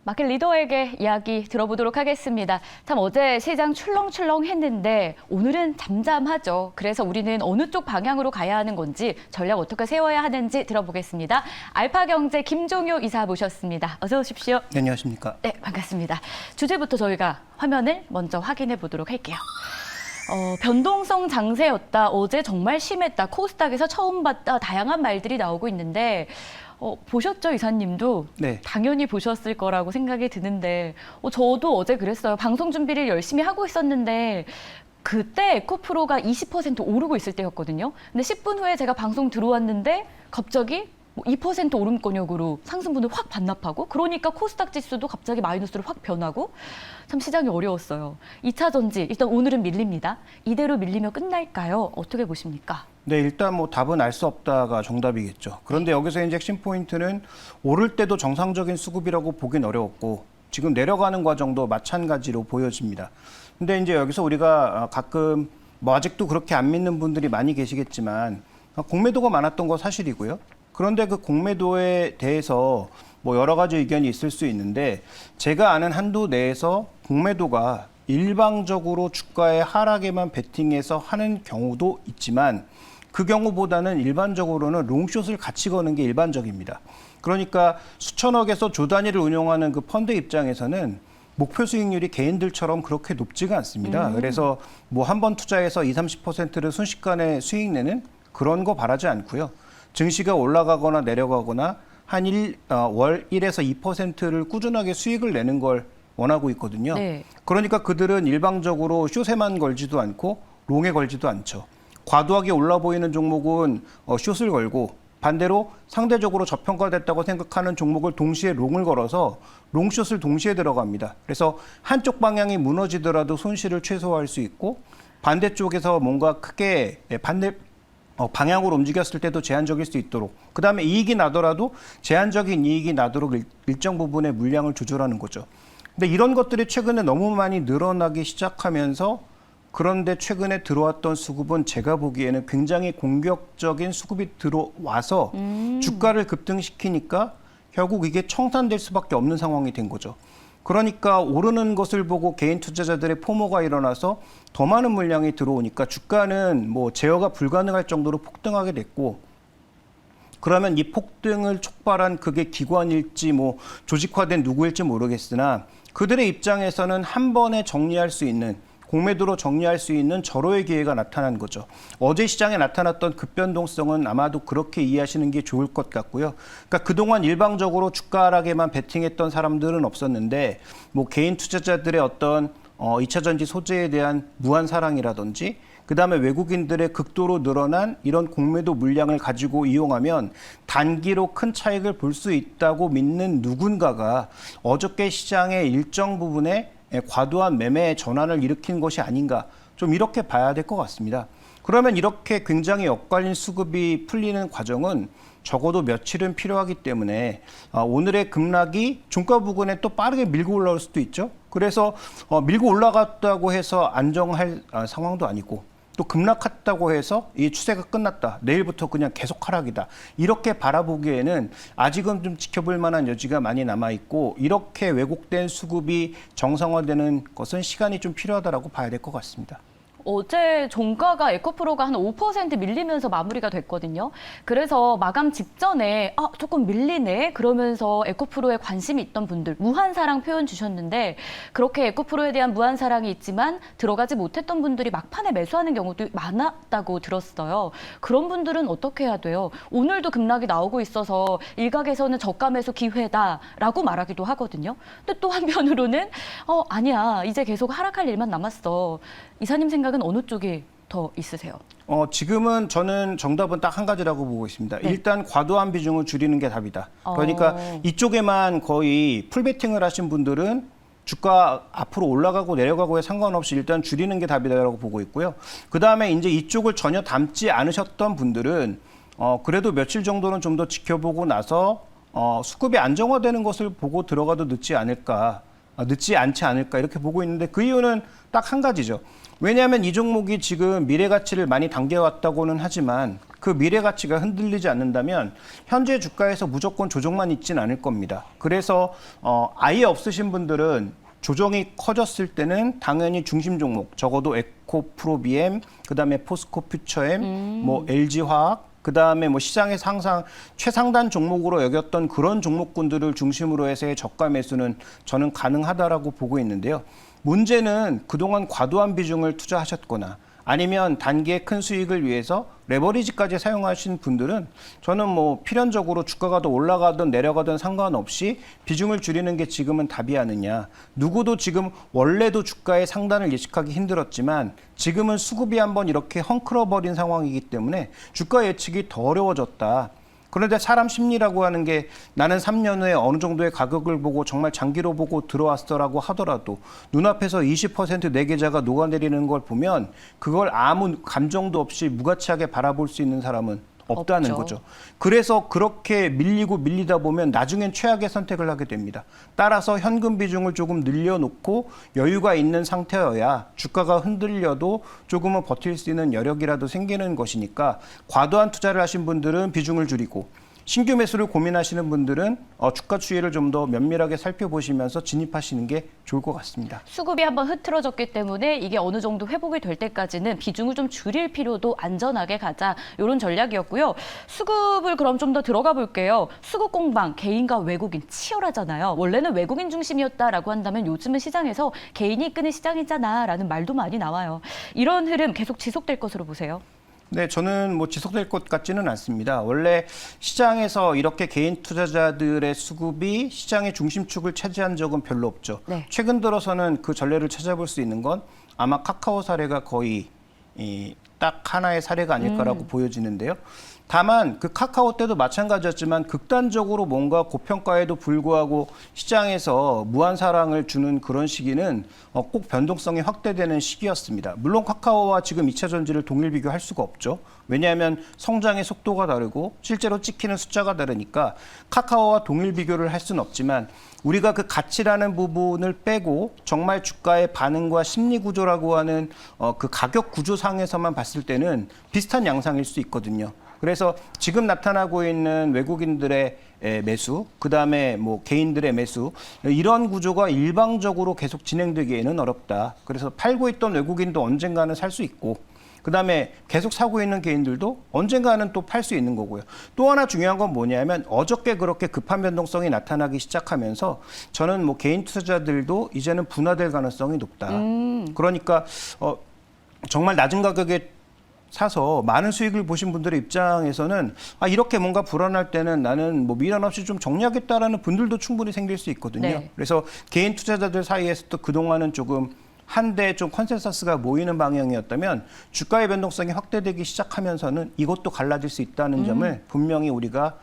마켓 리더에게 이야기 들어보도록 하겠습니다. 참 어제 시장 출렁출렁 했는데 오늘은 잠잠하죠. 그래서 우리는 어느 쪽 방향으로 가야 하는 건지 전략 어떻게 세워야 하는지 들어보겠습니다. 알파경제 김종효 이사 모셨습니다. 어서 오십시오. 네, 안녕하십니까. 네, 반갑습니다. 주제부터 저희가 화면을 먼저 확인해 보도록 할게요. 변동성 장세였다. 어제 정말 심했다. 코스닥에서 처음 봤다. 다양한 말들이 나오고 있는데 보셨죠, 이사님도? 네. 당연히 보셨을 거라고 생각이 드는데 저도 어제 그랬어요. 방송 준비를 열심히 하고 있었는데 그때 에코프로가 20% 오르고 있을 때였거든요. 근데 10분 후에 제가 방송 들어왔는데 갑자기 2% 오름권역으로 상승분을 확 반납하고 그러니까 코스닥 지수도 갑자기 마이너스로 확 변하고 참 시장이 어려웠어요. 2차 전지 일단 오늘은 밀립니다. 이대로 밀리면 끝날까요? 어떻게 보십니까? 네, 일단 뭐 답은 알 수 없다가 정답이겠죠. 그런데 여기서 이제 핵심 포인트는 오를 때도 정상적인 수급이라고 보긴 어려웠고 지금 내려가는 과정도 마찬가지로 보여집니다. 근데 이제 여기서 우리가 가끔 뭐 아직도 그렇게 안 믿는 분들이 많이 계시겠지만 공매도가 많았던 거 사실이고요. 그런데 그 공매도에 대해서 뭐 여러 가지 의견이 있을 수 있는데 제가 아는 한도 내에서 공매도가 일방적으로 주가의 하락에만 베팅해서 하는 경우도 있지만 그 경우보다는 일반적으로는 롱숏을 같이 거는 게 일반적입니다. 그러니까 수천억에서 조 단위를 운용하는 그 펀드 입장에서는 목표 수익률이 개인들처럼 그렇게 높지가 않습니다. 그래서 뭐 한 번 투자해서 20-30%를 순식간에 수익 내는 그런 거 바라지 않고요. 증시가 올라가거나 내려가거나 한 월 1에서 2%를 꾸준하게 수익을 내는 걸 원하고 있거든요. 네. 그러니까 그들은 일방적으로 숏에만 걸지도 않고 롱에 걸지도 않죠. 과도하게 올라 보이는 종목은 숏을 걸고 반대로 상대적으로 저평가됐다고 생각하는 종목을 동시에 롱을 걸어서 롱숏을 동시에 들어갑니다. 그래서 한쪽 방향이 무너지더라도 손실을 최소화할 수 있고 반대쪽에서 뭔가 크게 방향으로 움직였을 때도 제한적일 수 있도록 그다음에 이익이 나더라도 제한적인 이익이 나도록 일정 부분의 물량을 조절하는 거죠. 근데 이런 것들이 최근에 너무 많이 늘어나기 시작하면서 그런데 최근에 들어왔던 수급은 제가 보기에는 굉장히 공격적인 수급이 들어와서 주가를 급등시키니까 결국 이게 청산될 수밖에 없는 상황이 된 거죠. 그러니까 오르는 것을 보고 개인 투자자들의 포모가 일어나서 더 많은 물량이 들어오니까 주가는 뭐 제어가 불가능할 정도로 폭등하게 됐고 그러면 이 폭등을 촉발한 그게 기관일지 뭐 조직화된 누구일지 모르겠으나 그들의 입장에서는 한 번에 정리할 수 있는 공매도로 정리할 수 있는 절호의 기회가 나타난 거죠. 어제 시장에 나타났던 급변동성은 아마도 그렇게 이해하시는 게 좋을 것 같고요. 그러니까 그동안 일방적으로 주가 하락에만 베팅했던 사람들은 없었는데 뭐 개인 투자자들의 어떤 2차 전지 소재에 대한 무한 사랑이라든지 그다음에 외국인들의 극도로 늘어난 이런 공매도 물량을 가지고 이용하면 단기로 큰 차익을 볼 수 있다고 믿는 누군가가 어저께 시장의 일정 부분에 과도한 매매의 전환을 일으킨 것이 아닌가 좀 이렇게 봐야 될 것 같습니다. 그러면 이렇게 굉장히 엇갈린 수급이 풀리는 과정은 적어도 며칠은 필요하기 때문에 오늘의 급락이 종가 부근에 또 빠르게 밀고 올라올 수도 있죠. 그래서 밀고 올라갔다고 해서 안정할 상황도 아니고 또 급락했다고 해서 이 추세가 끝났다. 내일부터 그냥 계속 하락이다. 이렇게 바라보기에는 아직은 좀 지켜볼 만한 여지가 많이 남아있고 이렇게 왜곡된 수급이 정상화되는 것은 시간이 좀 필요하다고 봐야 될 것 같습니다. 어제 종가가 에코프로가 한 5% 밀리면서 마무리가 됐거든요. 그래서 마감 직전에 조금 밀리네 그러면서 에코프로에 관심이 있던 분들 무한사랑 표현 주셨는데 그렇게 에코프로에 대한 무한사랑이 있지만 들어가지 못했던 분들이 막판에 매수하는 경우도 많았다고 들었어요. 그런 분들은 어떻게 해야 돼요? 오늘도 급락이 나오고 있어서 일각에서는 저가 매수 기회다라고 말하기도 하거든요. 근데 또 한편으로는 아니야 이제 계속 하락할 일만 남았어. 이사님 생각은 어느 쪽이 더 있으세요? 지금은 저는 정답은 딱 한 가지라고 보고 있습니다. 네. 일단 과도한 비중을 줄이는 게 답이다. 그러니까 이쪽에만 거의 풀베팅을 하신 분들은 주가 앞으로 올라가고 내려가고에 상관없이 일단 줄이는 게 답이다라고 보고 있고요. 그다음에 이제 이쪽을 전혀 담지 않으셨던 분들은 그래도 며칠 정도는 좀 더 지켜보고 나서 수급이 안정화되는 것을 보고 들어가도 늦지 않지 않을까 이렇게 보고 있는데 그 이유는 딱 한 가지죠. 왜냐하면 이 종목이 지금 미래 가치를 많이 당겨왔다고는 하지만 그 미래 가치가 흔들리지 않는다면 현재 주가에서 무조건 조정만 있지는 않을 겁니다. 그래서 아예 없으신 분들은 조정이 커졌을 때는 당연히 중심 종목, 적어도 에코프로비엠, 그다음에 포스코 퓨처엠, 뭐 LG화학, 그다음에 뭐 시장에서 항상 최상단 종목으로 여겼던 그런 종목군들을 중심으로 해서의 저가 매수는 저는 가능하다라고 보고 있는데요. 문제는 그동안 과도한 비중을 투자하셨거나 아니면 단기의 큰 수익을 위해서 레버리지까지 사용하신 분들은 저는 뭐 필연적으로 주가가 더 올라가든 내려가든 상관없이 비중을 줄이는 게 지금은 답이 아니냐. 누구도 지금 원래도 주가의 상단을 예측하기 힘들었지만 지금은 수급이 한번 이렇게 헝클어버린 상황이기 때문에 주가 예측이 더 어려워졌다. 그런데 사람 심리라고 하는 게 나는 3년 후에 어느 정도의 가격을 보고 정말 장기로 보고 들어왔어라고 하더라도 눈앞에서 20% 내 계좌가 녹아내리는 걸 보면 그걸 아무 감정도 없이 무가치하게 바라볼 수 있는 사람은 없다는 없죠. 거죠. 그래서 그렇게 밀리다 보면 나중엔 최악의 선택을 하게 됩니다. 따라서 현금 비중을 조금 늘려놓고 여유가 있는 상태여야 주가가 흔들려도 조금은 버틸 수 있는 여력이라도 생기는 것이니까 과도한 투자를 하신 분들은 비중을 줄이고 신규 매수를 고민하시는 분들은 주가 추이를 좀 더 면밀하게 살펴보시면서 진입하시는 게 좋을 것 같습니다. 수급이 한번 흐트러졌기 때문에 이게 어느 정도 회복이 될 때까지는 비중을 좀 줄일 필요도 안전하게 가자 이런 전략이었고요. 수급을 그럼 좀 더 들어가 볼게요. 수급 공방 개인과 외국인 치열하잖아요. 원래는 외국인 중심이었다라고 한다면 요즘은 시장에서 개인이 이끄는 시장이잖아라는 말도 많이 나와요. 이런 흐름 계속 지속될 것으로 보세요. 네, 저는 뭐 지속될 것 같지는 않습니다. 원래 시장에서 이렇게 개인 투자자들의 수급이 시장의 중심축을 차지한 적은 별로 없죠. 네. 최근 들어서는 그 전례를 찾아볼 수 있는 건 아마 카카오 사례가 거의 딱 하나의 사례가 아닐까라고 보여지는데요. 다만 그 카카오 때도 마찬가지였지만 극단적으로 뭔가 고평가에도 불구하고 시장에서 무한 사랑을 주는 그런 시기는 꼭 변동성이 확대되는 시기였습니다. 물론 카카오와 지금 2차 전지를 동일 비교할 수가 없죠. 왜냐하면 성장의 속도가 다르고 실제로 찍히는 숫자가 다르니까 카카오와 동일 비교를 할 수는 없지만 우리가 그 가치라는 부분을 빼고 정말 주가의 반응과 심리 구조라고 하는 그 가격 구조상에서만 봤을 때는 비슷한 양상일 수 있거든요. 그래서 지금 나타나고 있는 외국인들의 매수, 그다음에 뭐 개인들의 매수 이런 구조가 일방적으로 계속 진행되기에는 어렵다. 그래서 팔고 있던 외국인도 언젠가는 살 수 있고 그다음에 계속 사고 있는 개인들도 언젠가는 또 팔 수 있는 거고요. 또 하나 중요한 건 뭐냐면 어저께 그렇게 급한 변동성이 나타나기 시작하면서 저는 뭐 개인 투자자들도 이제는 분화될 가능성이 높다. 그러니까 정말 낮은 가격에 사서 많은 수익을 보신 분들의 입장에서는 이렇게 뭔가 불안할 때는 나는 뭐 미련 없이 좀 정리하겠다라는 분들도 충분히 생길 수 있거든요. 네. 그래서 개인 투자자들 사이에서도 그동안은 조금 한데 좀 컨센서스가 모이는 방향이었다면 주가의 변동성이 확대되기 시작하면서는 이것도 갈라질 수 있다는 점을 분명히 우리가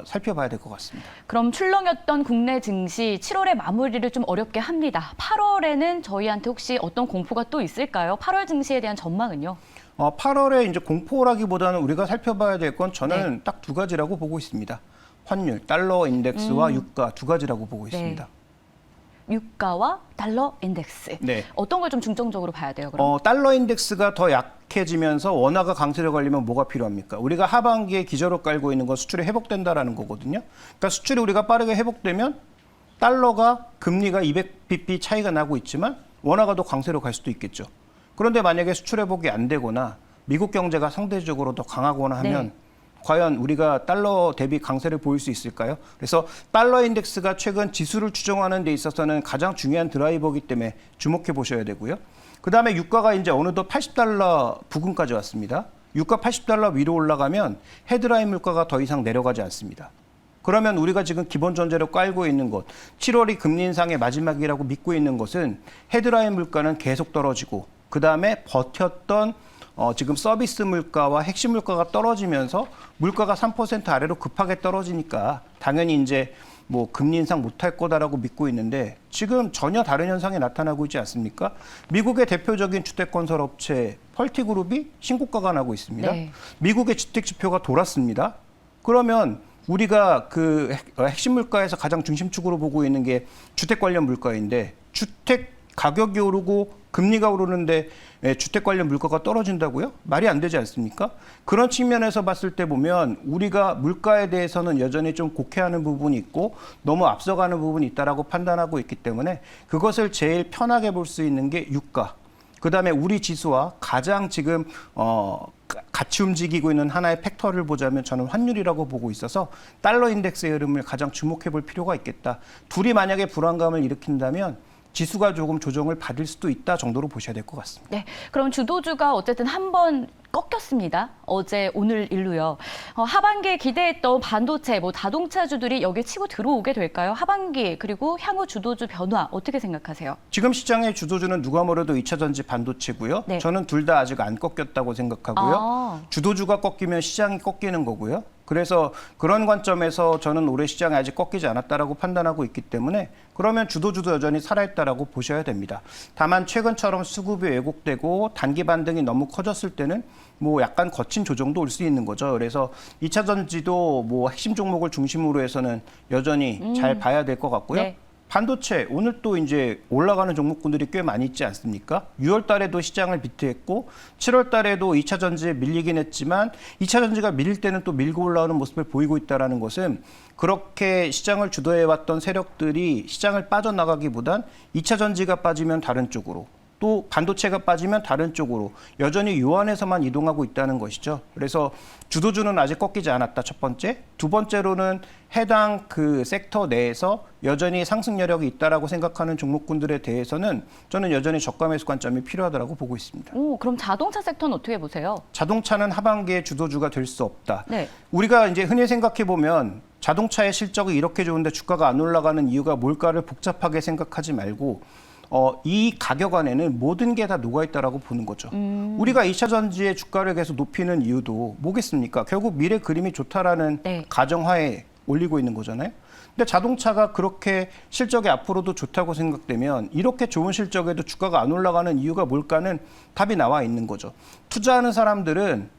살펴봐야 될 것 같습니다. 그럼 출렁였던 국내 증시 7월에 마무리를 좀 어렵게 합니다. 8월에는 저희한테 혹시 어떤 공포가 또 있을까요? 8월 증시에 대한 전망은요? 8월에 이제 공포라기보다는 우리가 살펴봐야 될 건 저는 딱 두 가지라고 보고 있습니다. 환율, 달러 인덱스와 유가 두 가지라고 보고 있습니다. 유가와 달러 인덱스. 네. 어떤 걸 좀 중점적으로 봐야 돼요, 그럼? 달러 인덱스가 더 약해지면서 원화가 강세로 가려면 뭐가 필요합니까? 우리가 하반기에 기저로 깔고 있는 건 수출이 회복된다라는 거거든요. 그러니까 수출이 우리가 빠르게 회복되면 달러가 금리가 200bp 차이가 나고 있지만 원화가 더 강세로 갈 수도 있겠죠. 그런데 만약에 수출 회복이 안 되거나 미국 경제가 상대적으로 더 강하거나 하면 네. 과연 우리가 달러 대비 강세를 보일 수 있을까요? 그래서 달러 인덱스가 최근 지수를 추정하는 데 있어서는 가장 중요한 드라이버이기 때문에 주목해 보셔야 되고요. 그다음에 유가가 이제 어느덧 80달러 부근까지 왔습니다. 유가 80달러 위로 올라가면 헤드라인 물가가 더 이상 내려가지 않습니다. 그러면 우리가 지금 기본 전제로 깔고 있는 것, 7월이 금리 인상의 마지막이라고 믿고 있는 것은 헤드라인 물가는 계속 떨어지고 그다음에 버텼던 지금 서비스 물가와 핵심 물가가 떨어지면서 물가가 3% 아래로 급하게 떨어지니까 당연히 이제 뭐 금리 인상 못할 거다라고 믿고 있는데 지금 전혀 다른 현상이 나타나고 있지 않습니까? 미국의 대표적인 주택건설 업체 펄티그룹이 신고가가 나고 있습니다. 네. 미국의 주택 지표가 돌았습니다. 그러면 우리가 그 핵심 물가에서 가장 중심축으로 보고 있는 게 주택 관련 물가인데 주택 가격이 오르고 금리가 오르는데 주택 관련 물가가 떨어진다고요? 말이 안 되지 않습니까? 그런 측면에서 봤을 때 보면 우리가 물가에 대해서는 여전히 좀 곡해하는 부분이 있고 너무 앞서가는 부분이 있다라고 판단하고 있기 때문에 그것을 제일 편하게 볼 수 있는 게 유가. 그다음에 우리 지수와 가장 지금 같이 움직이고 있는 하나의 팩터를 보자면 저는 환율이라고 보고 있어서 달러 인덱스의 흐름을 가장 주목해 볼 필요가 있겠다. 둘이 만약에 불안감을 일으킨다면 지수가 조금 조정을 받을 수도 있다 정도로 보셔야 될 것 같습니다. 네, 그럼 주도주가 어쨌든 한 번 꺾였습니다. 어제 오늘 일로요. 하반기에 기대했던 반도체, 자동차주들이 여기에 치고 들어오게 될까요? 하반기 그리고 향후 주도주 변화 어떻게 생각하세요? 지금 시장의 주도주는 누가 뭐래도 2차 전지 반도체고요. 네. 저는 둘 다 아직 안 꺾였다고 생각하고요. 아. 주도주가 꺾이면 시장이 꺾이는 거고요. 그래서 그런 관점에서 저는 올해 시장이 아직 꺾이지 않았다라고 판단하고 있기 때문에 그러면 주도주도 여전히 살아있다라고 보셔야 됩니다. 다만 최근처럼 수급이 왜곡되고 단기 반등이 너무 커졌을 때는 약간 거친 조정도 올 수 있는 거죠. 그래서 2차 전지도 핵심 종목을 중심으로 해서는 여전히 잘 봐야 될 것 같고요. 네. 반도체 오늘 또 이제 올라가는 종목군들이 꽤 많이 있지 않습니까? 6월 달에도 시장을 비트했고 7월 달에도 2차 전지에 밀리긴 했지만 2차 전지가 밀릴 때는 또 밀고 올라오는 모습을 보이고 있다는 것은 그렇게 시장을 주도해왔던 세력들이 시장을 빠져나가기보단 2차 전지가 빠지면 다른 쪽으로 또 반도체가 빠지면 다른 쪽으로 여전히 요 안에서만 이동하고 있다는 것이죠. 그래서 주도주는 아직 꺾이지 않았다, 첫 번째. 두 번째로는 해당 그 섹터 내에서 여전히 상승 여력이 있다라고 생각하는 종목군들에 대해서는 저는 여전히 저가 매수 관점이 필요하다고 보고 있습니다. 그럼 자동차 섹터는 어떻게 보세요? 자동차는 하반기에 주도주가 될 수 없다. 네. 우리가 이제 흔히 생각해 보면 자동차의 실적이 이렇게 좋은데 주가가 안 올라가는 이유가 뭘까를 복잡하게 생각하지 말고 이 가격 안에는 모든 게 다 녹아있다라고 보는 거죠. 우리가 2차 전지의 주가를 계속 높이는 이유도 뭐겠습니까? 결국 미래 그림이 좋다라는 네. 가정하에 올리고 있는 거잖아요. 근데 자동차가 그렇게 실적이 앞으로도 좋다고 생각되면 이렇게 좋은 실적에도 주가가 안 올라가는 이유가 뭘까는 답이 나와 있는 거죠. 투자하는 사람들은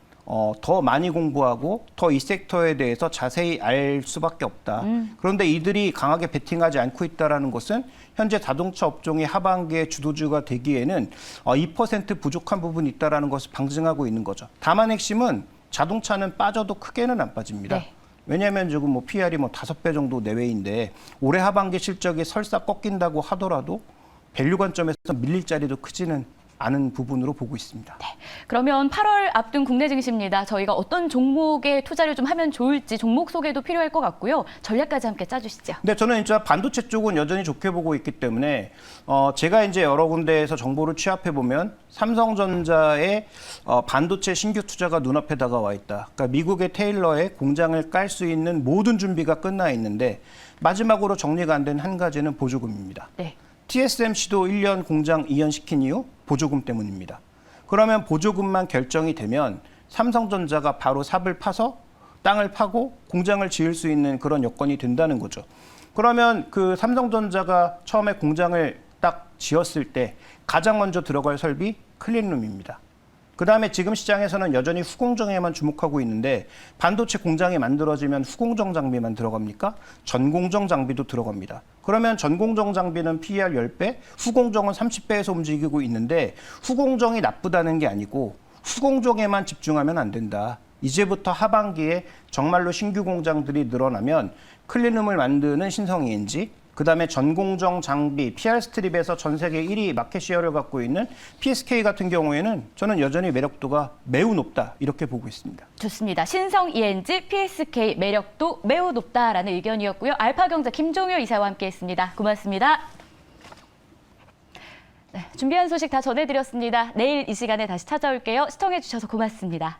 더 많이 공부하고 더 이 섹터에 대해서 자세히 알 수밖에 없다. 그런데 이들이 강하게 베팅하지 않고 있다는 것은 현재 자동차 업종이 하반기에 주도주가 되기에는 2% 부족한 부분이 있다는 것을 방증하고 있는 거죠. 다만 핵심은 자동차는 빠져도 크게는 안 빠집니다. 네. 왜냐하면 지금 PR이 5배 정도 내외인데 올해 하반기 실적이 설사 꺾인다고 하더라도 밸류 관점에서 밀릴 자리도 크지는 않은 부분으로 보고 있습니다. 네. 그러면 8월 앞둔 국내 증시입니다. 저희가 어떤 종목에 투자를 좀 하면 좋을지 종목 소개도 필요할 것 같고요. 전략까지 함께 짜주시죠. 네, 저는 진짜 반도체 쪽은 여전히 좋게 보고 있기 때문에 제가 이제 여러 군데에서 정보를 취합해 보면 삼성전자의 반도체 신규 투자가 눈앞에 다가와 있다. 그러니까 미국의 테일러에 공장을 깔 수 있는 모든 준비가 끝나 있는데 마지막으로 정리가 안 된 한 가지는 보조금입니다. 네. TSMC도 1년 공장 이연시킨 이유 보조금 때문입니다. 그러면 보조금만 결정이 되면 삼성전자가 바로 삽을 파서 땅을 파고 공장을 지을 수 있는 그런 여건이 된다는 거죠. 그러면 그 삼성전자가 처음에 공장을 딱 지었을 때 가장 먼저 들어갈 설비 클린룸입니다. 그다음에 지금 시장에서는 여전히 후공정에만 주목하고 있는데 반도체 공장이 만들어지면 후공정 장비만 들어갑니까? 전공정 장비도 들어갑니다. 그러면 전공정 장비는 PER 10배, 후공정은 30배에서 움직이고 있는데 후공정이 나쁘다는 게 아니고 후공정에만 집중하면 안 된다. 이제부터 하반기에 정말로 신규 공장들이 늘어나면 클린룸을 만드는 신성 ENG, 그다음에 전공정 장비, PR 스트립에서 전 세계 1위 마켓 시어를 갖고 있는 PSK 같은 경우에는 저는 여전히 매력도가 매우 높다 이렇게 보고 있습니다. 좋습니다. 신성 ENG, PSK 매력도 매우 높다라는 의견이었고요. 알파경제 김종효 이사와 함께했습니다. 고맙습니다. 네, 준비한 소식 다 전해드렸습니다. 내일 이 시간에 다시 찾아올게요. 시청해주셔서 고맙습니다.